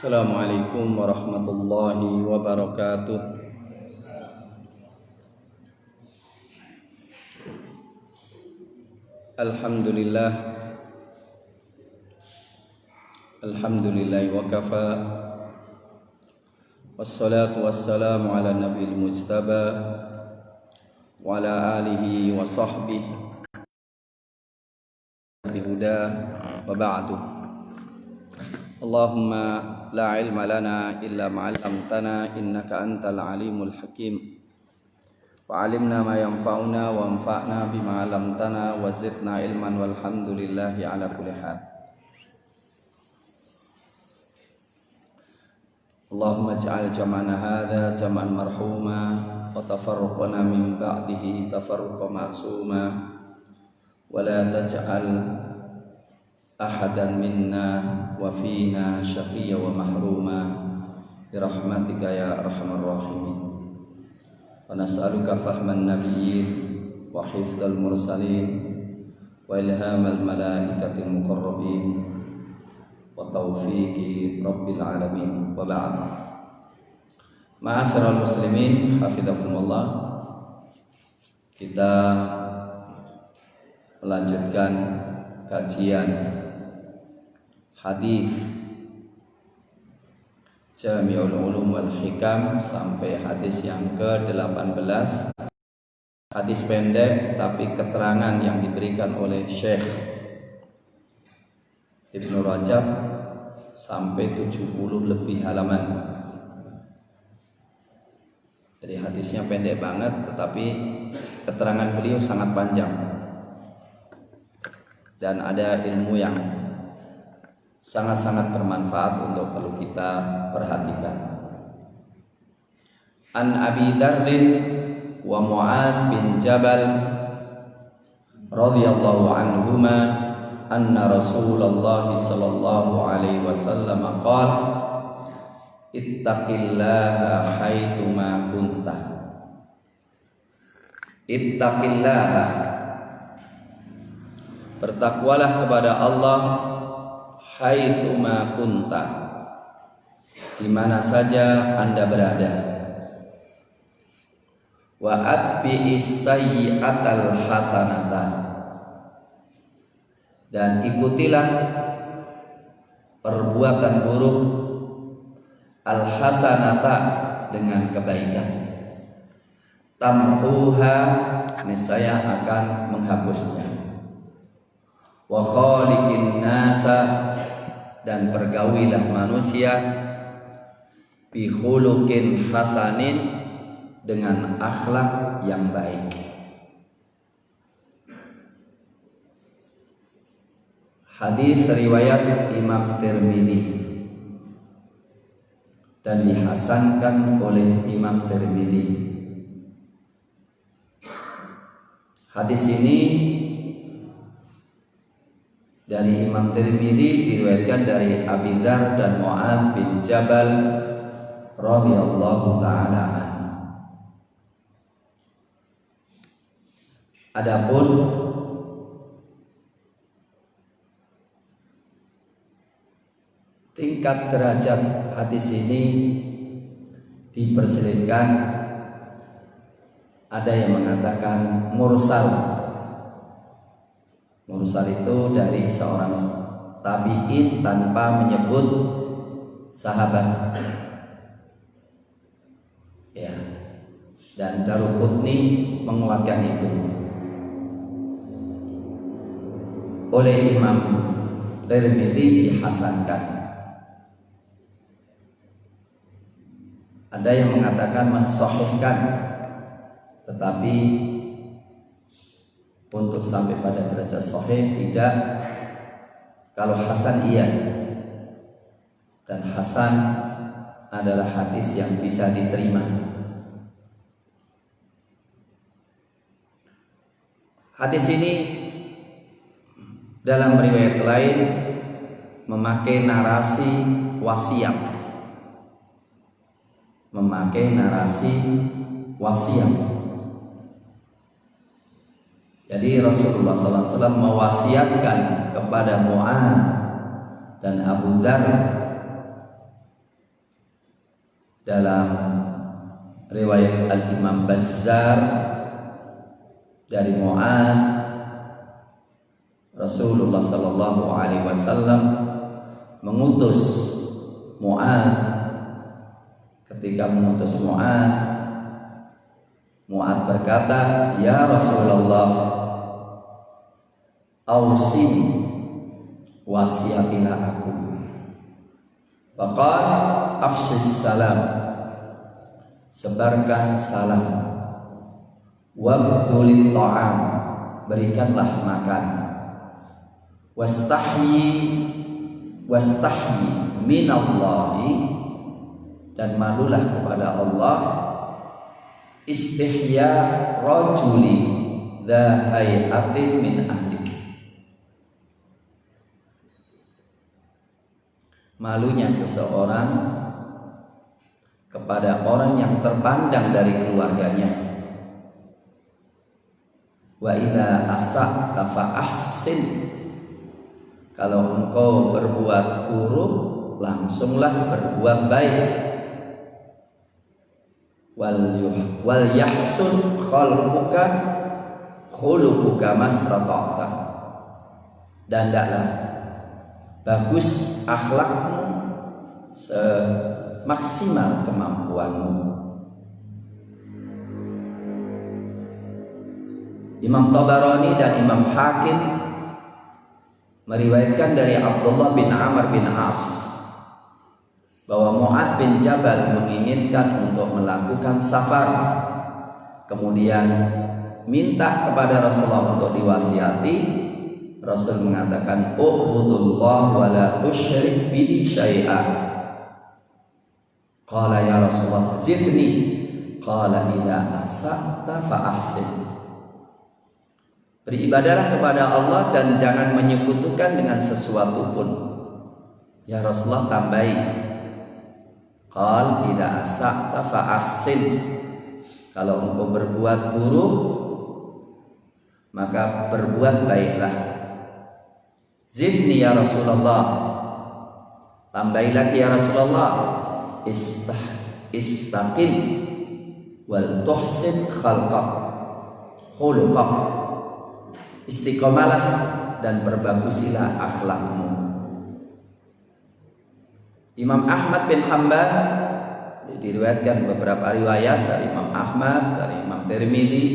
Assalamualaikum warahmatullahi wabarakatuh. Alhamdulillah wa kafa. Wassalatu wassalamu ala nabiyil mujtaba wa ala alihi wa sahbihi bihuda wa ba'du. Allahumma la ilma lana illa ma 'allamtana innaka antal alimul hakim. Fa'alimna ma yanfa'una wa anfa'na bima 'allamtana wa zidna ilman walhamdulillahi ala kulli hal. Allahumma ij'al jam'ana hadza jam'an marhuma wa tafarruqana min ba'dihi tafarruqan ma'suma wa la taj'al ahadan minna wa fina syaqiyya wa mahruma bi rahmatika ya arhamar rahimin. Wa nas'aluka fahman nabiyyin wa hifdzal mursalin wa ilhamal malaikatil muqarrabin wa taufiqi rabbil alamin wa ba'd. Ma'asyiral muslimin hafizakumullah, kita melanjutkan kajian hadis Jami'ul Ulum wal Hikam sampai hadis yang ke-18. Hadis pendek tapi keterangan yang diberikan oleh Syekh Ibnu Rajab sampai 70 lebih halaman. Jadi hadisnya pendek banget tetapi keterangan beliau sangat panjang dan ada ilmu yang sangat-sangat bermanfaat untuk perlu kita perhatikan. An Abi Dzarrin wa Mu'adz bin Jabal radhiyallahu anhuma anna Rasulullah sallallahu alaihi wasallam qala ittaqillaha haitsu ma kunta. Ittaqillaha, bertakwalah kepada Allah haitsu ma kunta, di mana saja Anda berada. Wa atbi'is sayyi'atal hasanata, dan ikutilah perbuatan buruk al hasanata dengan kebaikan. Tamhuha, niscaya akan menghapusnya. Wa khaliqin nasa, dan pergaulilah manusia bi khuluqin hasanin, dengan akhlak yang baik. Hadis riwayat Imam Tirmidzi dan dihasankan oleh Imam Tirmidzi. Hadis ini dari Imam Tirmidzi diriwayatkan dari Abi Dzar dan Mu'adz bin Jabal radhiyallahu taala anhu. Adapun tingkat derajat hadis ini diperselisihkan. Ada yang mengatakan mursal. Mursal itu dari seorang tabi'in tanpa menyebut sahabat. Ya. Dan Daruqutni menguatkan itu. Oleh Imam Tirmidzi dihasankan. Ada yang mengatakan mensahihkan, tetapi untuk sampai pada derajat sahih tidak. Kalau hasan iya, dan hasan adalah hadis yang bisa diterima. Hadis ini dalam riwayat lain memakai narasi wasiat. Jadi Rasulullah SAW mewasiatkan kepada Mu'adz dan Abu Dzar dalam riwayat Al-Imam Bazzar dari Mu'adz, Rasulullah sallallahu alaihi wasallam mengutus Mu'adz. Ketika mengutus Mu'adz berkata, "Ya Rasulullah, ausini, wasiatilah aku." Faqala, "Afshis salam." Sebarkan salam. Wabtulit ta'am, berikanlah makan. Wastahyi minallahi, dan malulah kepada Allah. Istihya rajuli dha hayatin min ahlik, malunya seseorang kepada orang yang terpandang dari keluarganya. Wa idza asa'ta fa ahsin, kalau engkau berbuat buruk, langsunglah berbuat baik. Wal yahsun khalquka khuluquka mastata'ta, dan hendaklah bagus akhlakmu semaksimal kemampuanmu. Imam Tabarani dan Imam Hakim meriwayatkan dari Abdullah bin Amr bin As bahwa Mu'adz bin Jabal menginginkan untuk melakukan safar, kemudian minta kepada Rasulullah untuk diwasiati. Rasul mengatakan, "Ubudullah wa la tusyrik bihi syai'a." Qala ya Rasulullah zidni, qala idza asa'ta fa ahsin. Beribadahlah kepada Allah dan jangan menyekutukan dengan sesuatu pun. Ya Rasulullah tambahi, qal idza asa'ta fa ahsin, kalau engkau berbuat buruk maka berbuat baiklah. Zidni ya Rasulullah, tambahi lagi ya Rasulullah. Istaqim wal tuhsin khalqak khuluqak, istiqomalah dan perbagusilah akhlakmu. Imam Ahmad bin Hanbal, diriwayatkan beberapa riwayat dari Imam Ahmad, dari Imam Tirmidzi,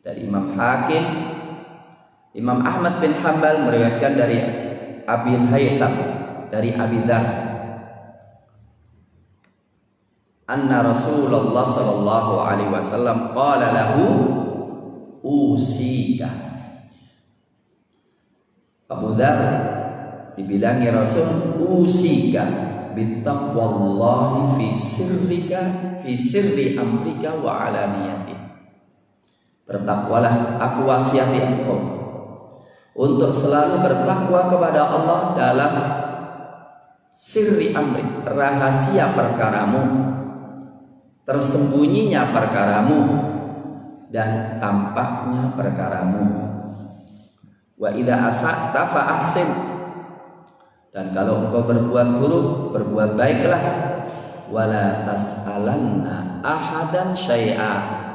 dari Imam Hakim. Imam Ahmad bin Hanbal meriwayatkan dari Abi Haytham, dari Abi Dzar, anna Rasulullah sallallahu alaihi wasallam qala lahu usika. Abu Dzar dibilangi Rasul, usika bittaqwallahi fi sirrika, fi sirri amrika wa alaniyati. Bertakwalah, aku wasiati engkau untuk selalu bertakwa kepada Allah dalam sirri amrik, rahasia perkaramu, tersembunyinya perkaramu, dan tampaknya perkaramu. Wa idza asa'ta fa ahsin, dan kalau engkau berbuat buruk, berbuat baiklah. Wala tas'alanna ahadan syai'a,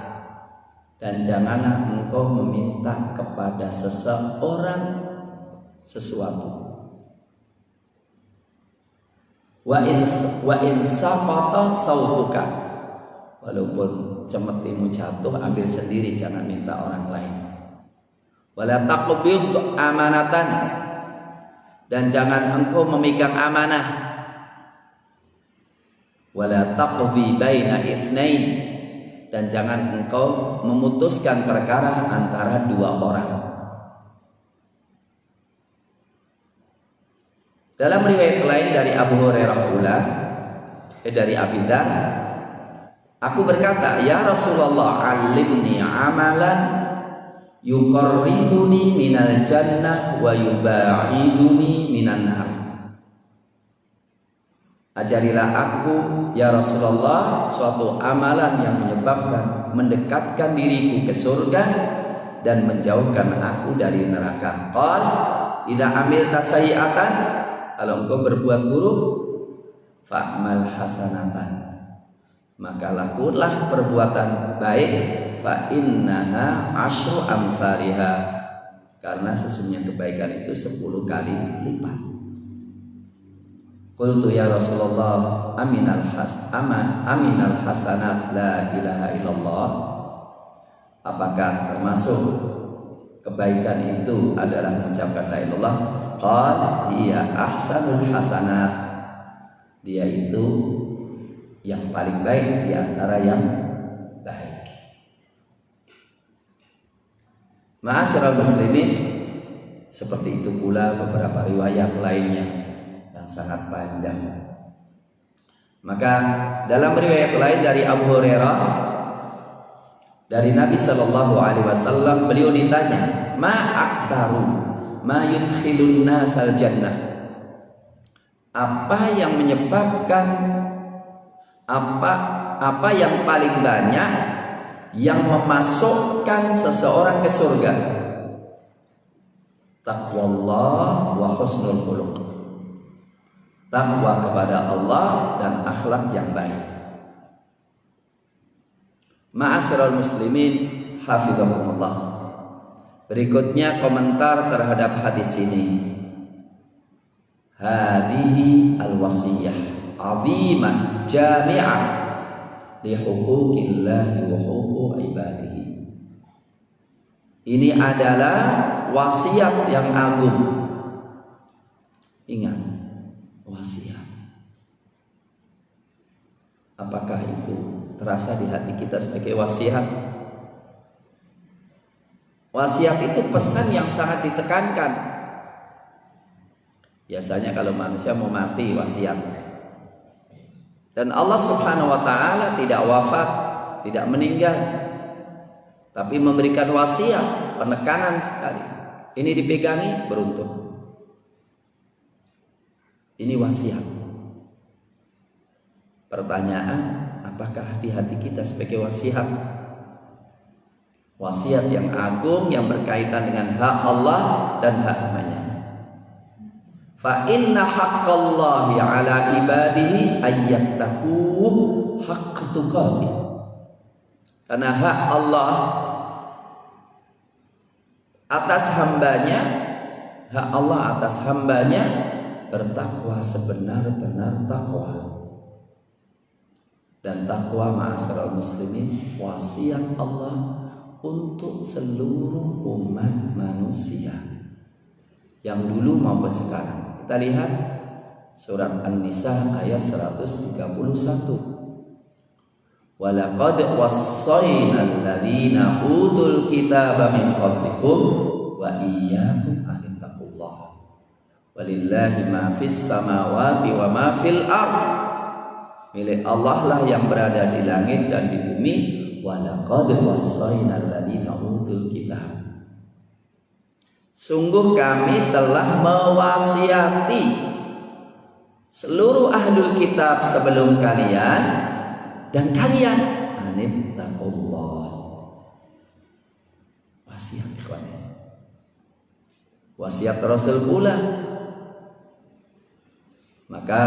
dan janganlah engkau meminta kepada seseorang sesuatu. Wa in saqata sautuka, walaupun cemetimu jatuh, ambil sendiri, jangan minta orang lain. Wala taqbid amanatan, dan jangan engkau memegang amanah. Wala taqdi baina itsnain, dan jangan engkau memutuskan perkara antara dua orang. Dalam riwayat lain dari Abu Hurairah pula, dari Abi Dzar, aku berkata, ya Rasulullah, alimni amalan yuqarribuni minal jannah wa yubaiduni minan nar. Ajarilah aku ya Rasulullah suatu amalan yang menyebabkan mendekatkan diriku ke surga dan menjauhkan aku dari neraka. Qal idza amilta sayyi'atan, kalau engkau berbuat buruk, fa'mal hasanatan, maka lakukanlah perbuatan baik, fa innaha asyru amsalha, karena sesungguhnya kebaikan itu 10 kali lipat. Qultu ya Rasulullah, aminal hasanat la ilaha illallah, apakah termasuk kebaikan itu adalah mengucapkan la ilaha illallah? Qal hiya ahsanul hasanat, dia itu yang paling baik di antara yang baik. Ma'asyiral muslimin, seperti itu pula beberapa riwayat lainnya yang sangat panjang. Maka dalam riwayat lain dari Abu Hurairah, dari Nabi Shallallahu Alaihi Wasallam, beliau ditanya, ma aktsaru ma yudkhilun nasal jannah, apa yang menyebabkan, apa yang paling banyak yang memasukkan seseorang ke surga? Taqwallah wa husnul khuluq, takwa kepada Allah dan akhlak yang baik. Ma'asyiral muslimin hafizakumullah, berikutnya komentar terhadap hadis ini. Hadhihi al-wasiyah azimah jami'ah li huquqillahi wa huquqi ibadihi. Ini adalah wasiat yang agung. Ingat, wasiat. Apakah itu terasa di hati kita sebagai wasiat? Wasiat itu pesan yang sangat ditekankan. Biasanya kalau manusia mau mati, wasiat. Dan Allah Subhanahu wa Ta'ala tidak wafat, tidak meninggal, tapi memberikan wasiat, penekanan sekali. Ini dipegangi, beruntung. Ini wasiat. Pertanyaan, apakah di hati kita sebagai wasiat? Wasiat yang agung yang berkaitan dengan hak Allah dan hak hambanya. Fa inna haqqallahi ala ibadihi ayyattaquh haqq tuqatih. Karena hak Allah atas hambanya, hak Allah atas hambanya bertakwa sebenar-benar takwa. Dan takwa, ma'asyiral muslimin, wasiat Allah untuk seluruh umat manusia yang dulu maupun sekarang. Kita lihat surat An-Nisa ayat 131. Walaqad wassayna alladziina utul kitaba min qablikum wa iyyakum an taqullah. Walillahi ma fis samawati wa ma fil ardh. Milik Allah lah yang berada di langit dan di bumi. Walaqad wassayna alladziina utul kitab. Sungguh kami telah mewasiati seluruh ahlul kitab sebelum kalian dan kalian anittaqullah. Wasiat ikhwan. Wasiat Rasul pula. Maka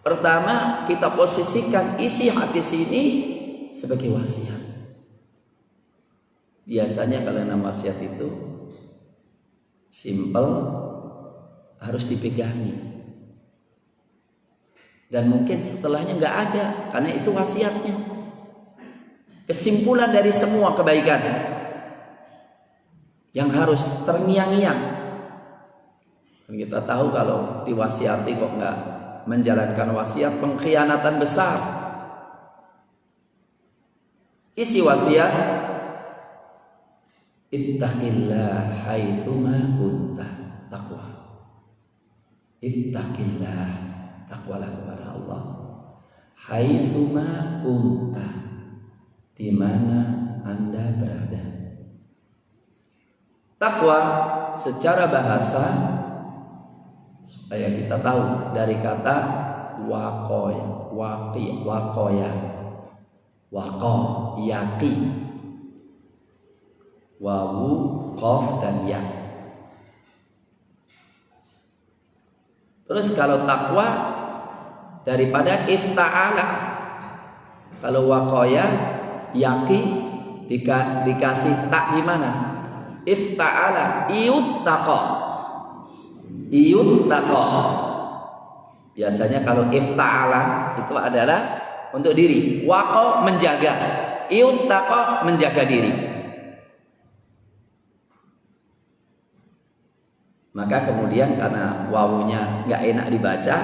pertama kita posisikan isi hadis ini sebagai wasiat. Biasanya kalau nama wasiat itu simple, harus dipegangi, dan mungkin setelahnya nggak ada, karena itu wasiatnya, kesimpulan dari semua kebaikan yang harus terngiang-ngiang. Dan kita tahu kalau diwasiati kok nggak menjalankan wasiat, pengkhianatan besar. Isi wasiat, ittaqillah haitsuma kunta, takwa. Ittaqillah, takwalah kepada Allah. Haitsuma kunta, di mana Anda berada. Takwa secara bahasa, supaya kita tahu, dari kata waqoya, waqo, yaqi, wawu, qaf dan ya. Terus kalau takwa daripada ifta'ala, Kalau waqaya yaqi dikasih tak gimana? Ifta'ala iuttaqa. Iuttaqa. Biasanya kalau ifta'ala itu adalah untuk diri. Waqa menjaga. Iuttaqa menjaga diri. Maka kemudian karena wawunya nggak enak dibaca,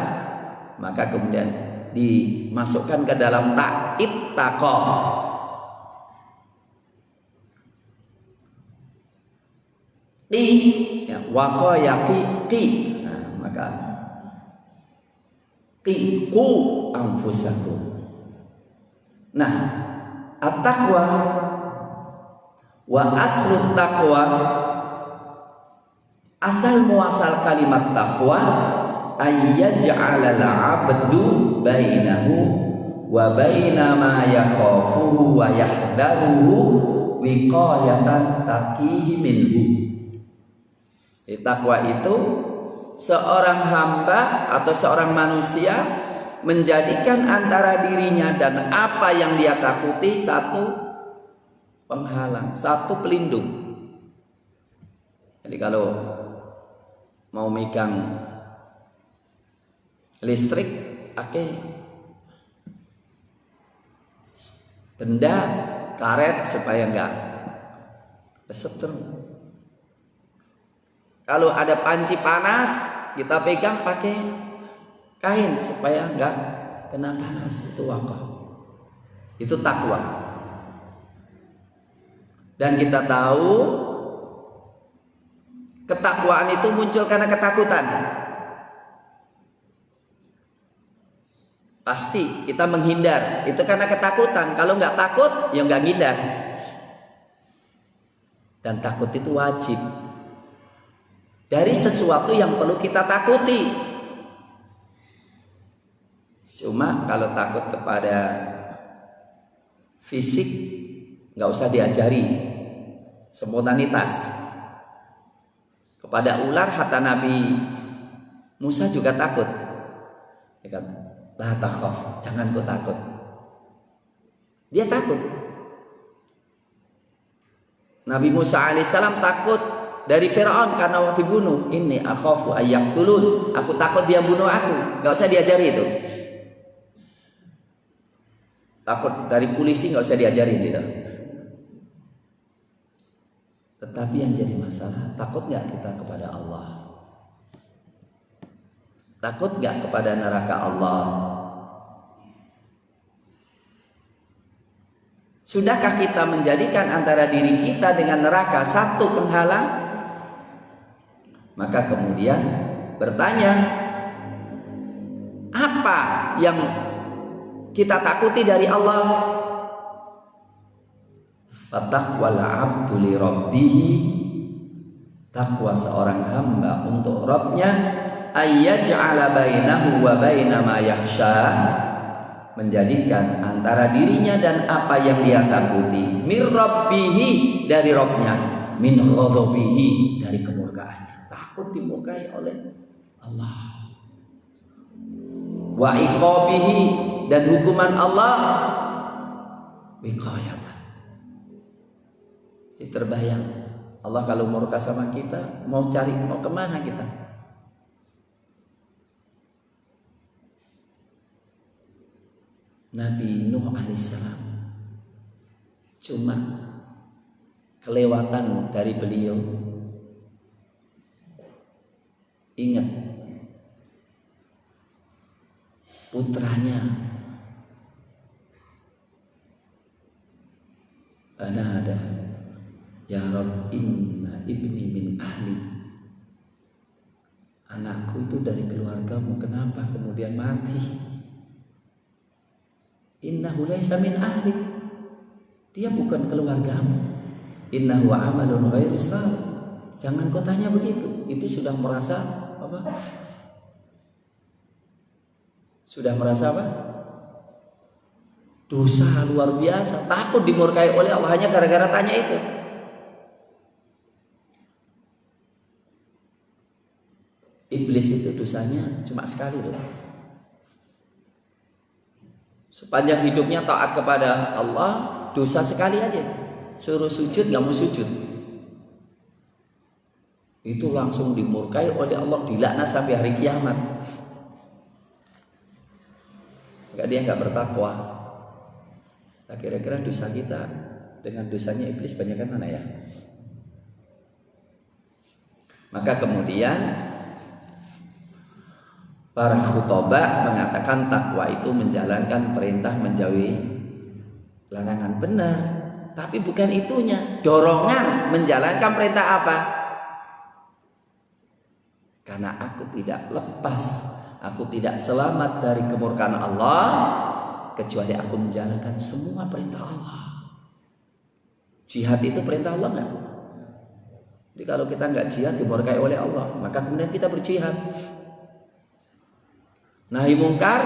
maka kemudian dimasukkan ke dalam ta, ittaqa. Qi, ya, waqa yaqi qi. Nah, maka qi qu anfusakum. Nah, at-taqwa wa aslu taqwa, asal muasal kalimat taqwa ayyaj'alal 'abdu bainahu wa baina ma yakhafuhu wa yahdharuhu wiqayatan taqihi minhu. Takwa itu seorang hamba atau seorang manusia menjadikan antara dirinya dan apa yang dia takuti satu penghalang, satu pelindung. Jadi kalau mau megang listrik, pakai benda karet supaya enggak kesetrum. Kalau ada panci panas, kita pegang pakai kain supaya enggak kena panas. Itu waqa. Itu takwa. Dan kita tahu ketakwaan itu muncul karena ketakutan. Pasti kita menghindar, itu karena ketakutan. Kalau nggak takut, ya nggak ngindar. Dan takut itu wajib dari sesuatu yang perlu kita takuti. Cuma kalau takut kepada fisik, nggak usah diajari, spontanitas. Kepada ular, kata Nabi Musa juga takut. Dia kata, la takhaf, jangan kau takut. Dia takut. Nabi Musa alaihissalam takut dari Fir'aun karena waktu dibunuh. Inni akhafu ayyaqtulun, aku takut dia bunuh aku. Gak usah diajari itu. Takut dari polisi gak usah diajarin gitu. Tetapi yang jadi masalah, takut gak kita kepada Allah? Takut gak kepada neraka Allah? Sudahkah kita menjadikan antara diri kita dengan neraka satu penghalang? Maka kemudian bertanya, apa yang kita takuti dari Allah? Fataqwal 'abdu li rabbih, takwa seorang hamba untuk Rabbnya, ayyaj'ala bainahu wa baina ma yakhsha, menjadikan antara dirinya dan apa yang dia takuti, mir rabbihi, dari Rabbnya, min ghadabihi, dari kemurkaannya, takut dimurkai oleh Allah, wa iqabihi, dan hukuman Allah, wiqayatan. Terbayang Allah kalau murka sama kita, mau kemana kita? Nabi Nuh alaihissalam, cuma kelewatan dari beliau. Ingat, putranya ada, ya Rabb, inna ibni min ahli, anakku itu dari keluargamu, kenapa kemudian mati? Innahu laysa min ahlik, dia bukan keluargamu. Innahu amalun ghairu salih, jangan kau tanya begitu. Itu sudah merasa apa? Sudah merasa apa? Dosa luar biasa, takut dimurkai oleh Allah hanya gara-gara tanya itu. Iblis itu dosanya cuma sekali loh. Sepanjang hidupnya taat kepada Allah, dosa sekali aja. Suruh sujud nggak mau sujud. Itu langsung dimurkai oleh Allah, dilaknat sampai hari kiamat. Maka dia nggak bertakwa. Nah, kira-kira dosa kita dengan dosanya iblis banyakkan mana ya? Maka kemudian para khutbah mengatakan takwa itu menjalankan perintah, menjauhi larangan. Benar, tapi bukan itunya. Dorongan menjalankan perintah apa? Karena aku tidak lepas, aku tidak selamat dari kemurkaan Allah kecuali aku menjalankan semua perintah Allah. Jihad itu perintah Allah enggak? Jadi kalau kita enggak jihad dimurkai oleh Allah, maka kemudian kita berjihad. Nahi mungkar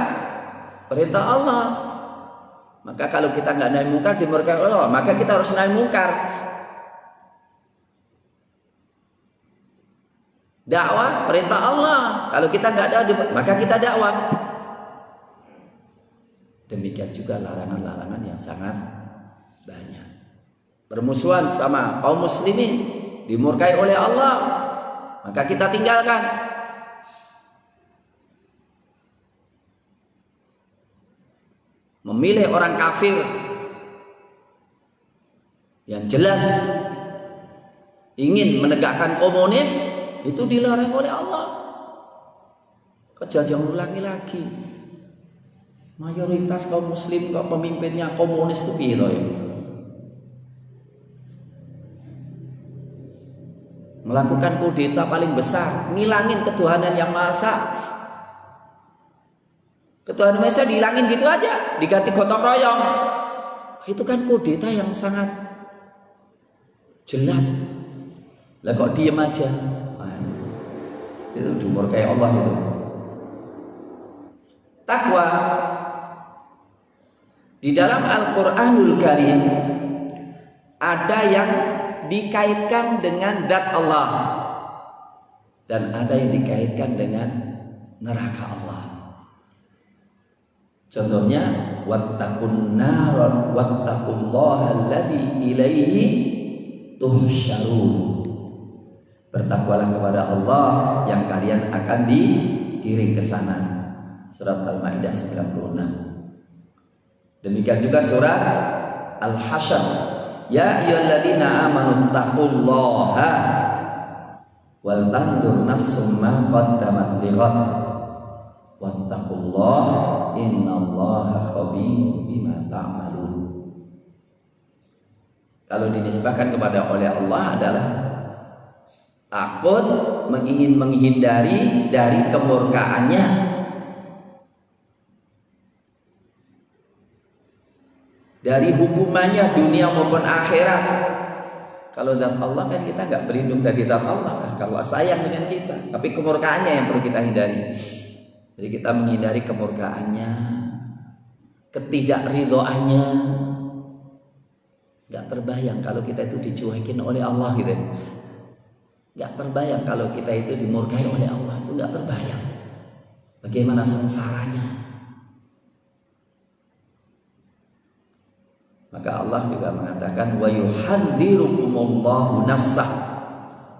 perintah Allah. Maka kalau kita enggak nahi mungkar dimurkai oleh Allah, maka kita harus nahi mungkar. Dakwah perintah Allah. Kalau kita enggak ada, maka kita dakwah. Demikian juga larangan-larangan yang sangat banyak. Bermusuhan sama kaum muslimin dimurkai oleh Allah, maka kita tinggalkan. Memilih orang kafir yang jelas ingin menegakkan komunis, itu dilarang oleh Allah. Jangan ulangi lagi. Mayoritas kaum muslim kok pemimpinnya komunis itu piye ya? Melakukan kudeta paling besar, ngilangin ketuhanan yang Maha Esa. Ketuhanan Maha Esa dihilangin gitu aja, diganti gotong royong. Itu kan kudeta yang sangat jelas. Lah kok diem aja? Itu dimurkai Allah itu. Takwa di dalam Al-Qur'anul Karim ada yang dikaitkan dengan zat Allah dan ada yang dikaitkan dengan neraka Allah. Contohnya wattaqun nar wattaqullaha alladzi ilaihi tuhsyarun. Bertakwalah kepada Allah yang kalian akan digiring ke sana. Surat Al-Maidah 96. Demikian juga surat Al-Hasyr. Ya ayyuhalladzina amanu taqullaha wal tanzur nafsum ma qaddamat lighad wattaqullaha innallaha khabirum bima ta'malun. Kalau dinisbahkan kepada oleh Allah adalah takut, ingin menghindari dari kemurkaannya, dari hukumannya dunia maupun akhirat. Kalau zat Allah kan kita nggak berlindung dari zat Allah, kalau sayang dengan kita. Tapi kemurkaannya yang perlu kita hindari. Jadi kita menghindari kemurkaannya, ketidakridhoannya. Nggak terbayang kalau kita itu dicuekin oleh Allah gitu. Nggak terbayang kalau kita itu dimurkai oleh Allah, itu nggak terbayang. Bagaimana sengsaranya. Maka Allah juga mengatakan wa yuhadzirukumullahu nafsah.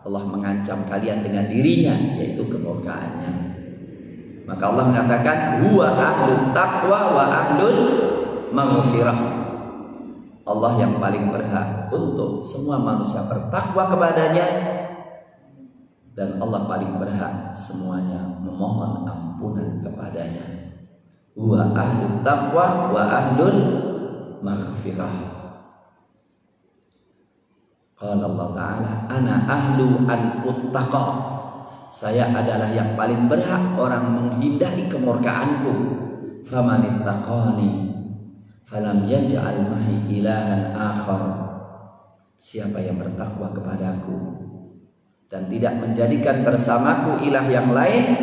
Allah mengancam kalian dengan dirinya, yaitu kemurkaannya. Maka Allah mengatakan huwa ahlut taqwa wa ahlul maghfirah. Allah yang paling berhak untuk semua manusia bertakwa kepadanya, dan Allah paling berhak semuanya memohon ampunan kepadanya. Huwa ahlut taqwa wa ahlul maghfirah. Qala Allah Ta'ala ana ahlu an uttaqa. Saya adalah yang paling berhak orang menghindari kemurkaanku. Famanittaqani falam yaj'al mahi ilahan akhar. Siapa yang bertakwa kepadaku dan tidak menjadikan bersamaku ilah yang lain,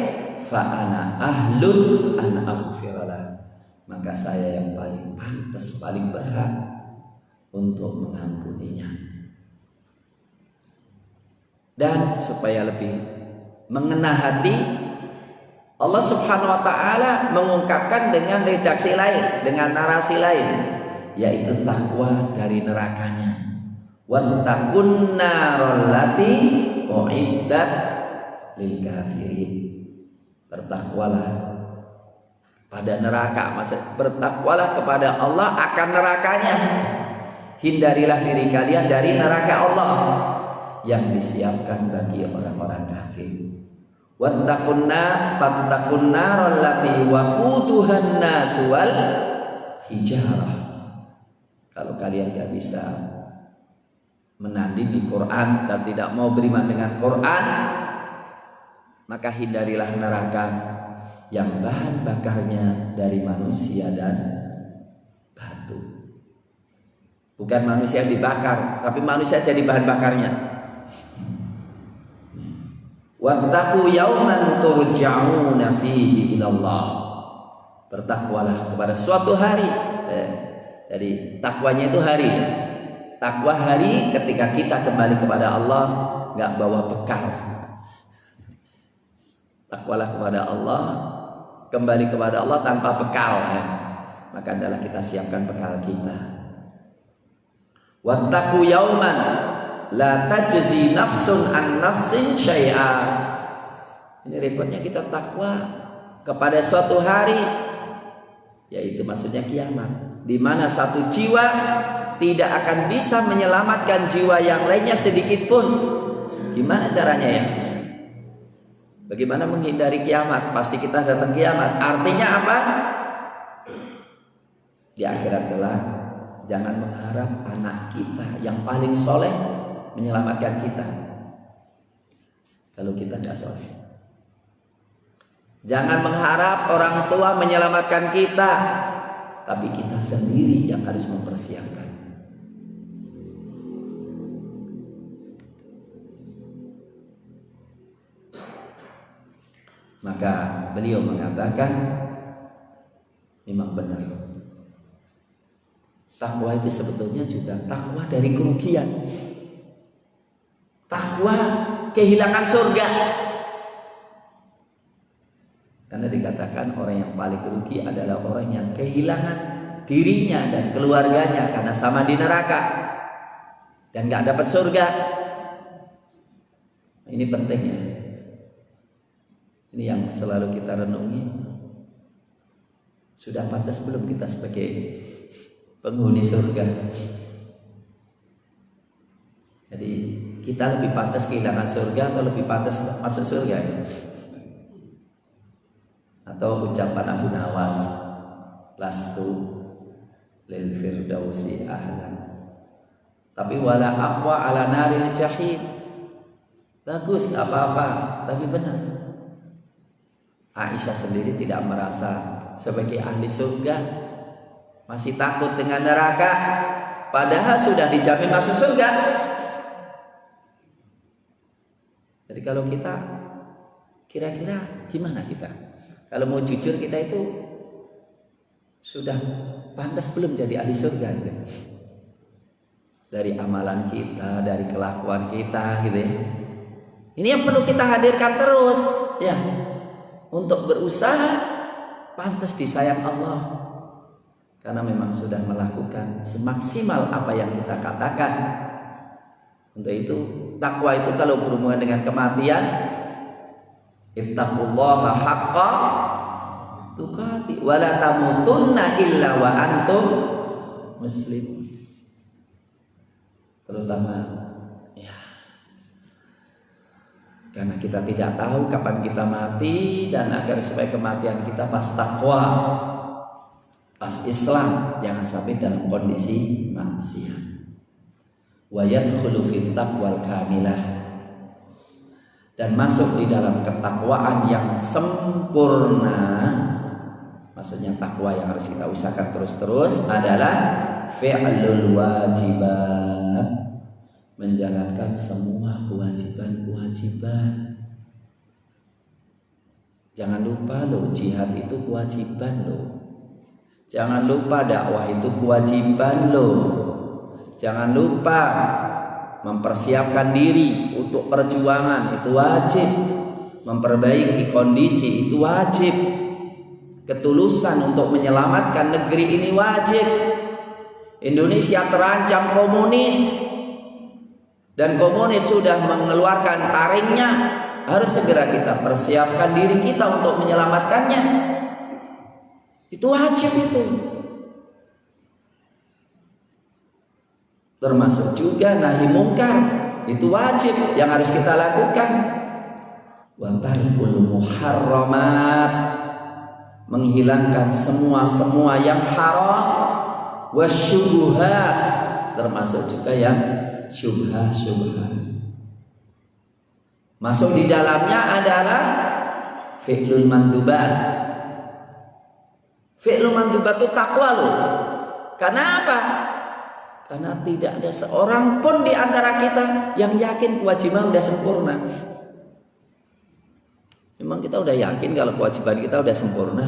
fa ana ahlun an aghfiralah. Maka saya yang paling pantas, paling berhak untuk mengampuninya. Dan supaya lebih mengena hati, Allah Subhanahu wa taala mengungkapkan dengan redaksi lain, dengan narasi lain, yaitu takwa dari nerakanya. Wattaqun narol lati uiddat lil kafirin. Bertakwalah pada neraka, bertakwalah kepada Allah akan nerakanya. Hindarilah diri kalian dari neraka Allah yang disiapkan bagi orang-orang kafir. Wattaqun narol lati waquduhan nas wal hijarah. Kalau kalian gak bisa menandingi Quran dan tidak mau beriman dengan Quran, maka hindarilah neraka yang bahan bakarnya dari manusia dan batu. Bukan manusia yang dibakar, tapi manusia jadi bahan bakarnya. Wattaqu yauman turja'una fihi ilallah. Bertakwalah kepada suatu hari. Jadi takwanya itu hari. Takwa hari ketika kita kembali kepada Allah, nggak bawa bekal. Takwalah kepada Allah, kembali kepada Allah tanpa bekal. Maka adalah kita siapkan bekal kita. Wattaqu yauman la tajzi nafsun an nafsin syai'a. Ini repotnya kita takwa kepada suatu hari, yaitu maksudnya kiamat, di mana satu jiwa tidak akan bisa menyelamatkan jiwa yang lainnya sedikit pun. Gimana caranya ya? Bagaimana menghindari kiamat? Pasti kita datang kiamat. Artinya apa? Di akhirat kelak jangan mengharap anak kita yang paling soleh menyelamatkan kita kalau kita tidak soleh. Jangan mengharap orang tua menyelamatkan kita, tapi kita sendiri yang harus mempersiapkan. Maka beliau mengatakan memang benar, takwa itu sebetulnya juga takwa dari kerugian, takwa kehilangan surga. Karena dikatakan orang yang paling rugi adalah orang yang kehilangan dirinya dan keluarganya karena sama di neraka dan gak dapat surga. Ini pentingnya. Ini yang selalu kita renungi. Sudah pantas belum kita sebagai penghuni surga? Jadi kita lebih pantas kehilangan surga atau lebih pantas masuk surga? Atau ucapan Abu Nawas, lastu lil firdausi ahlan, tapi wala aqwa ala naril jahim. Bagus, gak apa-apa, tapi benar. Aisyah sendiri tidak merasa sebagai ahli surga, masih takut dengan neraka, padahal sudah dijamin masuk surga. Jadi kalau kita kira-kira gimana kita? Kalau mau jujur, kita itu sudah pantas belum jadi ahli surga gitu? Dari amalan kita, dari kelakuan kita gitu ya. Ini yang perlu kita hadirkan terus ya, untuk berusaha pantas disayang Allah, karena memang sudah melakukan semaksimal apa yang kita katakan. Untuk itu takwa itu kalau berhubungan dengan kematian, ittaqullaha haqqa tuqati wa la tamutunna illa wa antum muslimun. Terutama ya, karena kita tidak tahu kapan kita mati, dan agar supaya kematian kita pas takwa, pas Islam, jangan sampai dalam kondisi maksiat. Wa yadkhulu fit taqwal kamilah, dan masuk di dalam ketakwaan yang sempurna. Maksudnya takwa yang harus kita usahakan terus-terus adalah fi'lul wajibat, menjalankan semua kewajiban-kewajiban. Jangan lupa loh, jihad itu kewajiban loh. Jangan lupa dakwah itu kewajiban loh. Jangan lupa mempersiapkan diri untuk perjuangan, itu wajib. memperbaiki kondisi itu wajib. Ketulusan untuk menyelamatkan negeri ini wajib. Indonesia terancam komunis dan komunis sudah mengeluarkan taringnya. Harus segera kita persiapkan diri kita untuk menyelamatkannya. Itu wajib itu. Termasuk juga nahi mungkar. Itu wajib yang harus kita lakukan. Wa tarkul muharramat, menghilangkan semua yang haram. Wasyubuhat, termasuk juga yang syubhat. Masuk di dalamnya adalah fi'lul mandubat. Fi'lul mandubat itu takwa loh. Karena apa? Karena tidak ada seorang pun di antara kita yang yakin kewajiban udah sempurna. Memang kita udah yakin kalau kewajiban kita udah sempurna?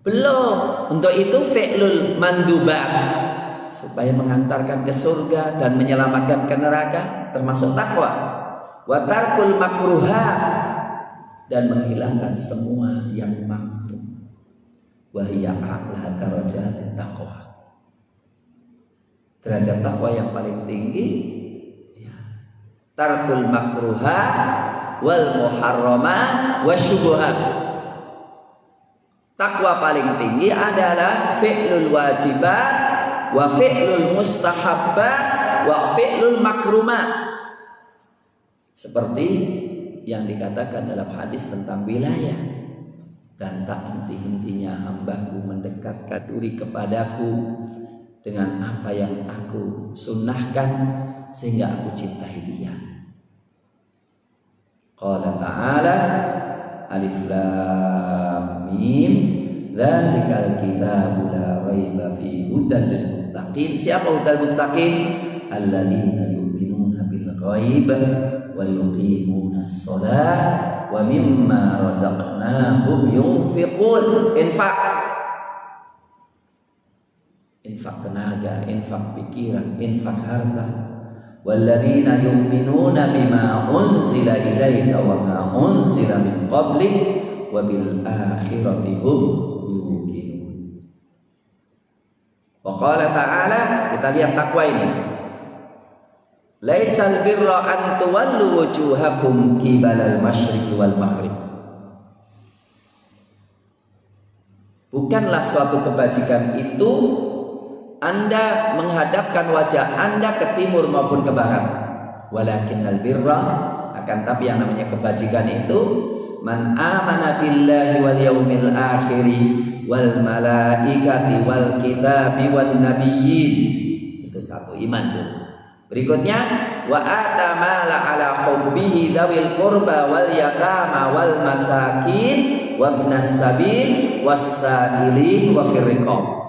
Belum. Untuk itu fi'lul mandubat, supaya mengantarkan ke surga dan menyelamatkan ke neraka, termasuk takwa. Wa tarkul makruhat, dan menghilangkan semua yang makruh. Wa hiya a'la darajatit taqwa. Derajat takwa yang paling tinggi ya. Tarkul makruhat wal muharramat wasyubuhat. Takwa paling tinggi adalah fi'lul wajibat wa fi'lul mustahabbat wa fi'lul makrumat. Seperti yang dikatakan dalam hadis tentang wilayah. Dan tak henti-hentinya hambaku mendekat diri kepadaku dengan apa yang aku sunnahkan sehingga aku cintai dia. Qala ta'ala alif lam mim dzalikal kitabu la raiba fihi hudal lil muttaqin. Siapa hudal muttaqin? Alladzina yu'minuna bil ghaib wa yuqimuna shalah wa mimma razaqnahum yunfiqun. Infak tenaga, infak pikiran, infak harta. Walladzina yu'minuna bima unzila ilaika wa ma unzila min qablik wa bil akhirati hum yuqinun. Wa qala ta'ala, kita lihat takwa ini. Laisal birra an tuwallu wujuhakum qibalal masyriqi wal maghrib. Bukanlah suatu kebajikan itu Anda menghadapkan wajah Anda ke timur maupun ke barat. Walakinnal birra, akan tapi yang namanya kebajikan itu man amana billahi wal yaumil akhiri wal malaikati wal kitabi wan nabiyyin. Itu satu iman dulu. Berikutnya wa atamala ala hubbihi dzawil qurba wal yatama wal masakin wabnas sabil was-sa'ilin wa fir riqab.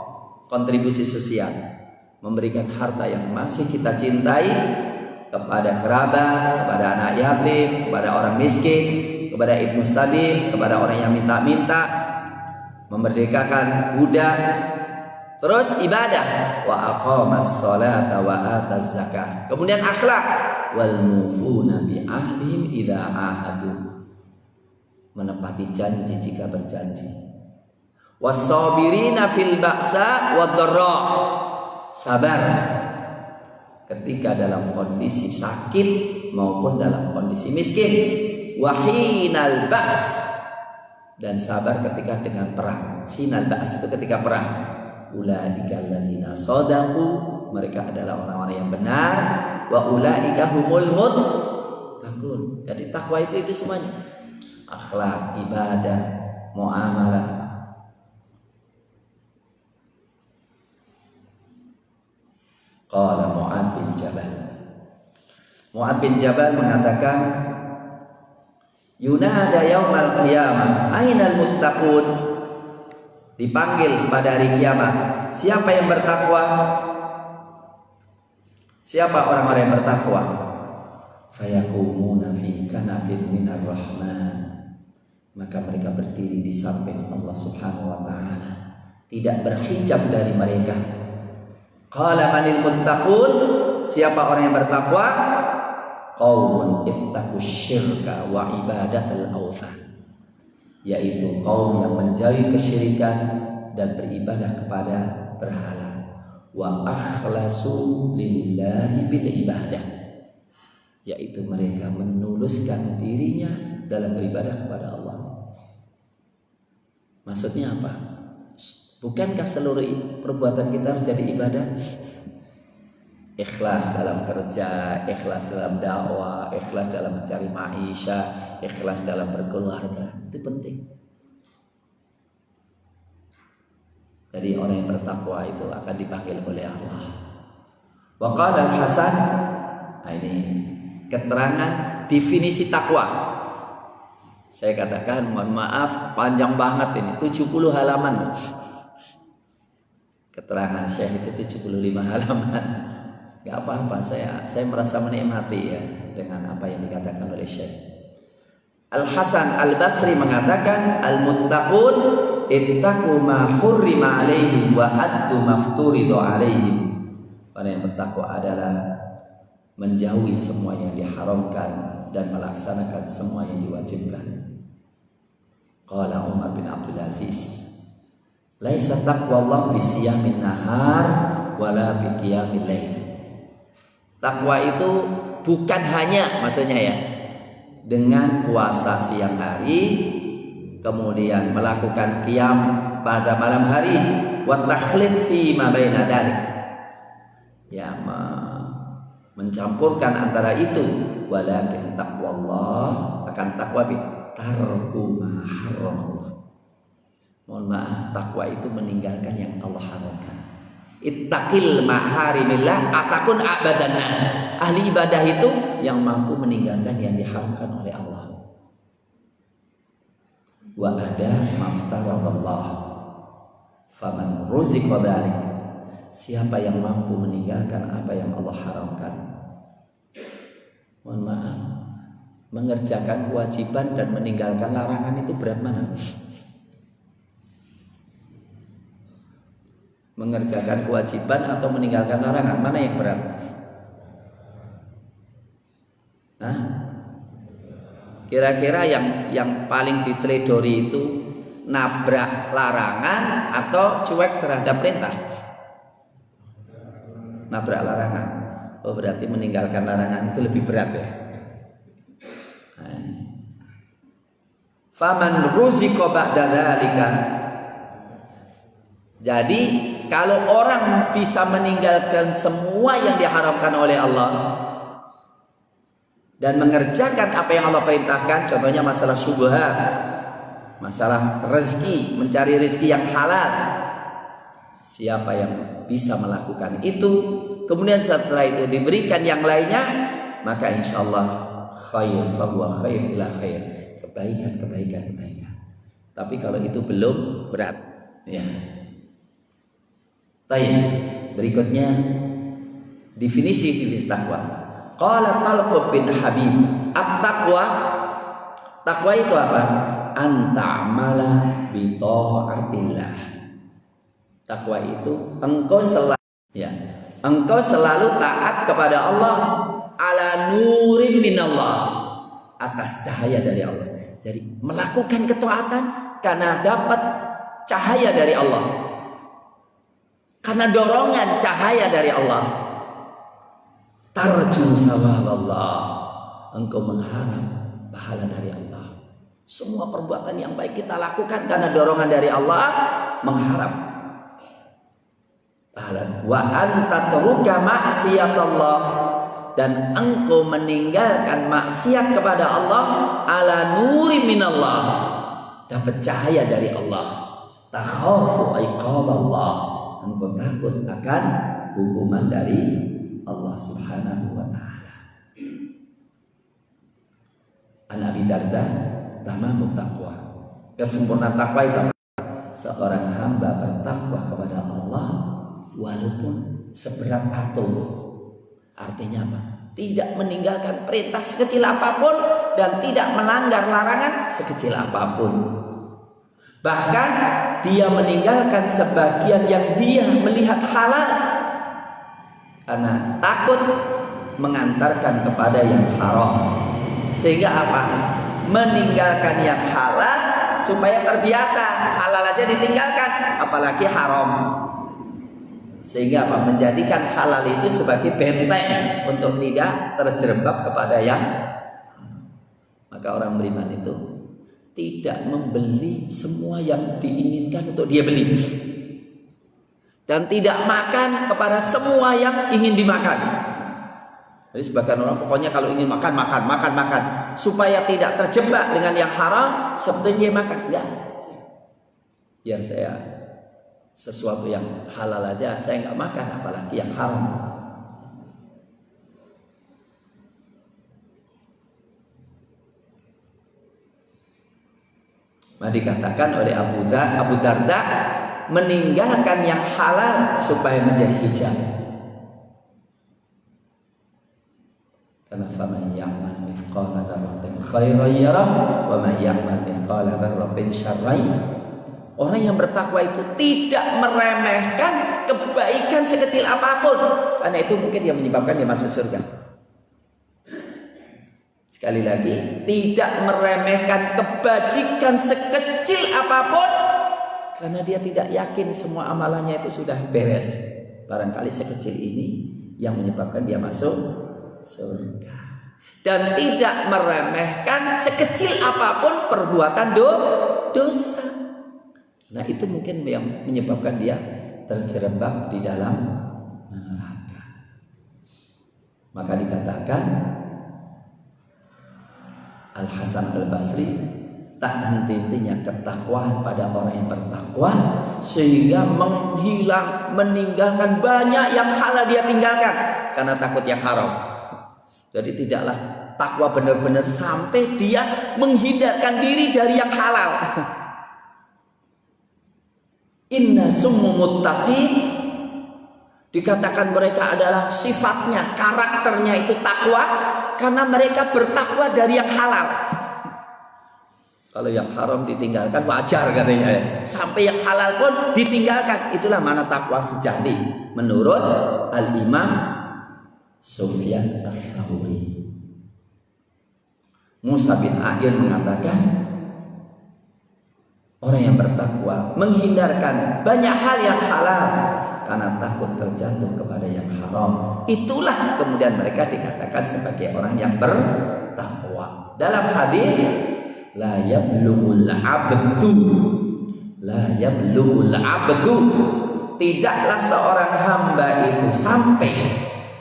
Kontribusi sosial, memberikan harta yang masih kita cintai kepada kerabat, kepada anak yatim, kepada orang miskin, kepada ibnu sabil, kepada orang yang minta-minta, memerdekakan budak. Terus ibadah, wa aqamas sholata wa ataz zakah. Kemudian akhlak, wal mufuna bi ahdihim idza ahadu, menepati janji jika berjanji. Was-sabirina fil ba'sa wad-dharra, sabar ketika dalam kondisi sakit maupun dalam kondisi miskin. Wa hinal ba's, dan sabar ketika dengan perang. Hinal ba's itu ketika perang. Ulaika alladzina shadaqu, mereka adalah orang-orang yang benar. Wa ulaika humul muttaqun. Jadi takwa itu semuanya. Akhlak, ibadah, muamalah. Qala Mu'adz bin Jabal. Mu'adz bin Jabal mengatakan, yunada yaumal qiyamah ainal muttaqun. Dipanggil pada hari kiamat, siapa yang bertakwa? Siapa orang-orang yang bertakwa? Fayakumuna fi kanafin minar rahman, maka mereka berdiri di samping Allah Subhanahu wa taala, tidak berhijab dari mereka. Qala manil muttaqun, siapa orang yang bertakwa? qaumun ittaqus syirka wa ibadatal awthan, yaitu kaum yang menjauhi kesyirikan dan beribadah kepada berhala, wa akhlasu lillahi bil ibadah, yaitu mereka menuluskan dirinya dalam beribadah kepada Allah. Maksudnya apa? Bukankah seluruh perbuatan kita harus jadi ibadah? Ikhlas dalam kerja, ikhlas dalam dakwah, ikhlas dalam mencari maisha, ikhlas dalam berkeluarga, itu penting. Jadi orang yang bertakwa itu akan dipanggil oleh Allah. Wa qala Al-Hasan, nah ini keterangan definisi takwa. Saya katakan mohon maaf panjang banget ini, 70 halaman. Keterangan Syekh itu 75 halaman. Gak apa-apa, saya merasa menikmati ya dengan apa yang dikatakan oleh Syekh. Al-Hasan Al-Basri mengatakan al-muttaqun ittaqu ma hurrima alaihim wa addu mafturidu alaihim. Orang yang bertakwa adalah menjauhi semua yang diharamkan dan melaksanakan semua yang diwajibkan. Qala Umar bin Abdul Aziz, laisa taqwallah bi siyamin nahar wala bi qiyamil lail. Takwa itu bukan hanya, maksudnya ya, dengan puasa siang hari, kemudian melakukan qiyam pada malam hari, wa takhlid fi ma baina dzalik, ya, mencampurkan antara itu, walakin taqwallah, akan takwa bi tarku ma haramullah. Mohon maaf, takwa itu meninggalkan yang Allah haramkan. Ittaqil maharimillah atakun abadan nas. Ahli ibadah itu yang mampu meninggalkan yang diharamkan oleh Allah. Wa ada maftaradallah faman ruziqa dzalik. Siapa yang mampu meninggalkan apa yang Allah haramkan, mohon maaf, mengerjakan kewajiban dan meninggalkan larangan itu berat mana? Mengerjakan kewajiban atau meninggalkan larangan, mana yang berat? Nah, kira-kira yang paling diteledori itu nabrak larangan atau cuek terhadap perintah? Nabrak larangan. Oh, berarti meninggalkan larangan itu lebih berat ya. Faman ruziqa ba'da dzalika. Jadi kalau orang bisa meninggalkan semua yang diharamkan oleh Allah dan mengerjakan apa yang Allah perintahkan, contohnya masalah syubhat, masalah rezeki, mencari rezeki yang halal. Siapa yang bisa melakukan itu, kemudian setelah itu diberikan yang lainnya, maka insya Allah khair, fahuwa khair ila khair, kebaikan. Tapi kalau itu belum, berat ya. Baik, berikutnya definisi takwa. Qala Talq bin Habib, at-taqwa, takwa itu apa? Anta'mala bi ta'atillah. Takwa itu engkau selalu taat kepada Allah ala nurin minallah, atas cahaya dari Allah. Jadi melakukan ketaatan karena dapat cahaya dari Allah, karena dorongan cahaya dari Allah. Tarju thawaballah, engkau mengharap pahala dari Allah. Semua perbuatan yang baik kita lakukan karena dorongan dari Allah, mengharap pahala. Wa anta taruka maksiatallah, dan engkau meninggalkan maksiat kepada Allah ala nuri minallah, dapat cahaya dari Allah. Takhafu iqaballah, engkau takut akan hukuman dari Allah Subhanahu wa ta'ala. An Abi Darda, tamamut taqwa, kesempurnaan takwa itu seorang hamba bertakwa kepada Allah walaupun seberat atom. Artinya apa? Tidak meninggalkan perintah sekecil apapun dan tidak melanggar larangan sekecil apapun. Bahkan dia meninggalkan sebagian yang dia melihat halal karena takut mengantarkan kepada yang haram. Sehingga apa? Meninggalkan yang halal supaya terbiasa. Halal aja ditinggalkan, apalagi haram. Sehingga apa? Menjadikan halal itu sebagai benteng untuk tidak terjerembab kepada yang haram. Maka orang beriman itu tidak membeli semua yang diinginkan untuk dia beli, dan tidak makan kepada semua yang ingin dimakan. Jadi sebagian orang pokoknya kalau ingin makan, supaya tidak terjebak dengan yang haram, seperti dia makan. Enggak. Biar saya sesuatu yang halal aja saya nggak makan, apalagi yang haram. Dikatakan oleh Abu Darda meninggalkan yang halal supaya menjadi hijab. Karena faman ya'mal mithqala dzarratin khairan yarah wa man ya'mal mithqala dzarratin syarran. Orang yang bertakwa itu tidak meremehkan kebaikan sekecil apapun, karena itu mungkin yang menyebabkan dia masuk surga. Sekali lagi, tidak meremehkan kebajikan sekecil apapun, karena dia tidak yakin semua amalannya itu sudah beres. Barangkali sekecil ini yang menyebabkan dia masuk surga. Dan tidak meremehkan sekecil apapun perbuatan dosa. Nah itu mungkin yang menyebabkan dia terjerembab di dalam neraka. Maka dikatakan Al-Hasan Al-Basri, tak henti-hentinya ketakwaan pada orang yang bertakwa, sehingga meninggalkan banyak yang halal dia tinggalkan karena takut yang haram. Jadi tidaklah takwa benar-benar sampai dia menghindarkan diri dari yang halal. Inna summu muttaqin, dikatakan mereka adalah sifatnya, karakternya itu takwa, karena mereka bertakwa dari yang halal. Kalau yang haram ditinggalkan wajar katanya, sampai yang halal pun ditinggalkan. Itulah mana takwa sejati menurut Al-Imam Sufyan Ats-Tsauri. Musa bin A'in mengatakan, orang yang bertakwa menghindarkan banyak hal yang halal karena takut terjatuh kepada yang haram. Itulah kemudian mereka dikatakan sebagai orang yang bertakwa. Dalam hadis, la yablughul abdu, tidaklah seorang hamba itu sampai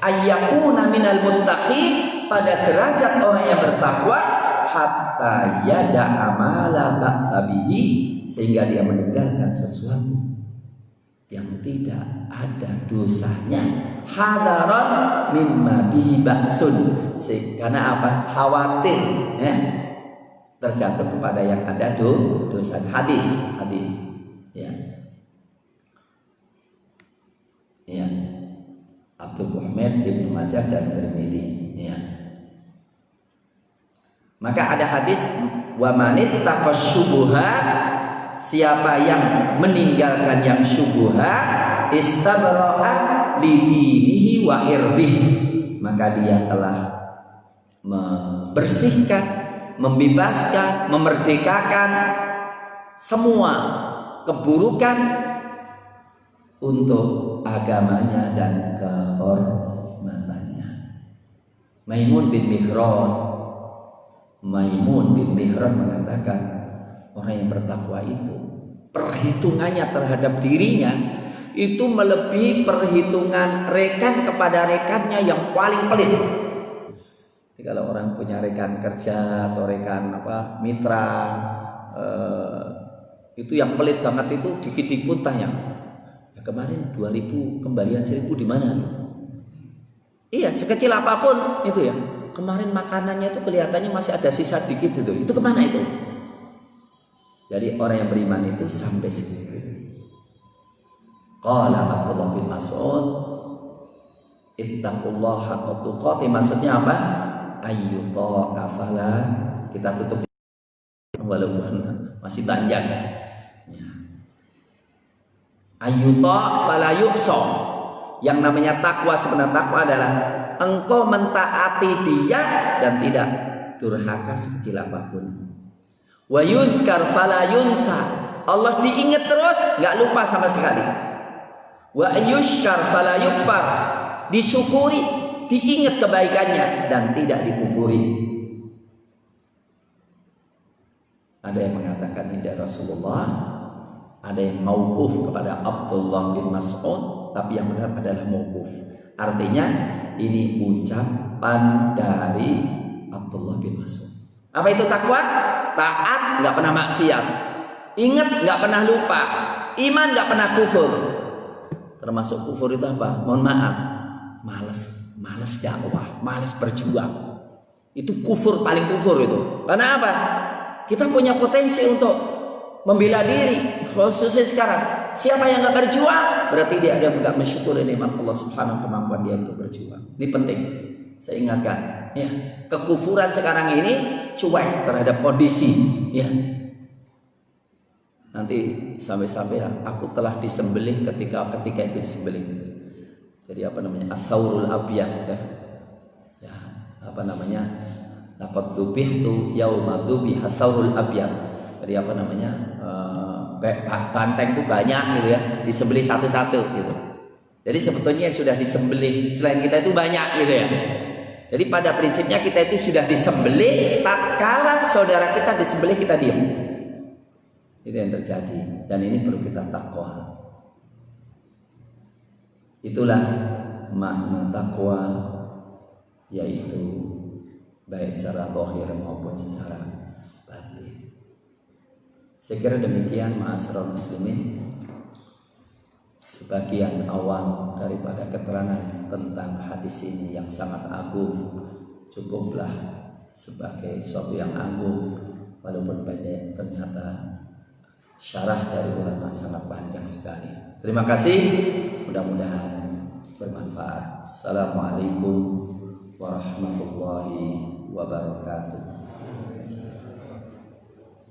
ayyakuna minal muttaqin, pada derajat orang yang bertakwa, hatta yada amala ba'sa bihi, sehingga dia meninggalkan sesuatu yang tidak ada dosanya, hadaron mimma bihi ba'sun, karena apa? Khawatir terjatuh kepada yang ada dosa. Hadis ya Abdul Muhammad Ibnu Majah dan Tirmidzi ya. Maka ada hadis, wa manit taqasyubuhat, siapa yang meninggalkan yang syubhat, istabra'a lidinihi wa irdihi, maka dia telah membersihkan, membebaskan, memerdekakan semua keburukan untuk agamanya dan kehormatannya. Maimun bin Mihran mengatakan, orang yang bertakwa itu perhitungannya terhadap dirinya itu melebihi perhitungan rekan kepada rekannya yang paling pelit. Jadi kalau orang punya rekan kerja atau rekan mitra, itu yang pelit banget itu dikit-dikit pun tanya, ya kemarin 2.000 kembalian 1.000 di mana? Iya, sekecil apapun itu ya. Kemarin makanannya itu kelihatannya masih ada sisa dikit itu kemana itu? Jadi orang yang beriman itu sampai segitu. Qala Abdullah bin Mas'ud, ittaqullaha haqqa tuqatih, maksudnya apa? Ayyuta afala, kita tutup walaupun masih panjang ya. Ayyuta fala yuqsa. Yang namanya takwa, sebenarnya takwa adalah engkau mentaati dia dan tidak durhaka sekecil apapun. Wa yuzkar fala yunsa, Allah diingat terus, nggak lupa sama sekali. Wa yushkar fala yukfar, disyukuri, diingat kebaikannya dan tidak dikufuri. Ada yang mengatakan indah Rasulullah, ada yang mauquf kepada Abdullah bin Mas'ud, tapi yang benar adalah mauquf. Artinya ini ucapan dari Abdullah bin Mas'ud. Apa itu takwa? Taat, nggak pernah maksiat. Ingat, nggak pernah lupa. Iman, nggak pernah kufur. Termasuk kufur itu apa? Mohon maaf, malas dakwah, malas berjuang. Itu kufur, paling kufur itu. Karena apa? Kita punya potensi untuk membela diri, khususnya sekarang. Siapa yang nggak berjuang, berarti dia nggak mensyukuri nikmat Allah Subhanahu, kemampuan dia untuk berjuang. Ini penting. Saya ingatkan, ya, kekufuran sekarang ini cuek terhadap kondisi, ya. Nanti sampai-sampai aku telah disembelih ketika itu disembelih. Jadi apa namanya? Ats-tsaurul abyad, ya. Ya, apa namanya? Laqad dubihtu yauma dubiha ats-tsaurul abyad. Jadi apa namanya? Kayak banteng itu banyak gitu ya, disembelih satu-satu gitu. Jadi sebetulnya sudah disembelih selain kita itu banyak gitu ya. Jadi pada prinsipnya kita itu sudah disembelih, tatkala saudara kita disembelih kita diam. Itu yang terjadi, dan ini perlu kita takwa. Itulah makna takwa, yaitu baik secara zahir maupun secara batin. Saya kira demikian ma'asyiral muslimin, sebagian awal daripada keterangan tentang hadis ini yang sangat agung. Cukuplah sebagai suatu yang agung, walaupun pendek, ternyata syarah dari ulama sangat panjang sekali. Terima kasih, mudah-mudahan bermanfaat. Assalamualaikum warahmatullahi wabarakatuh.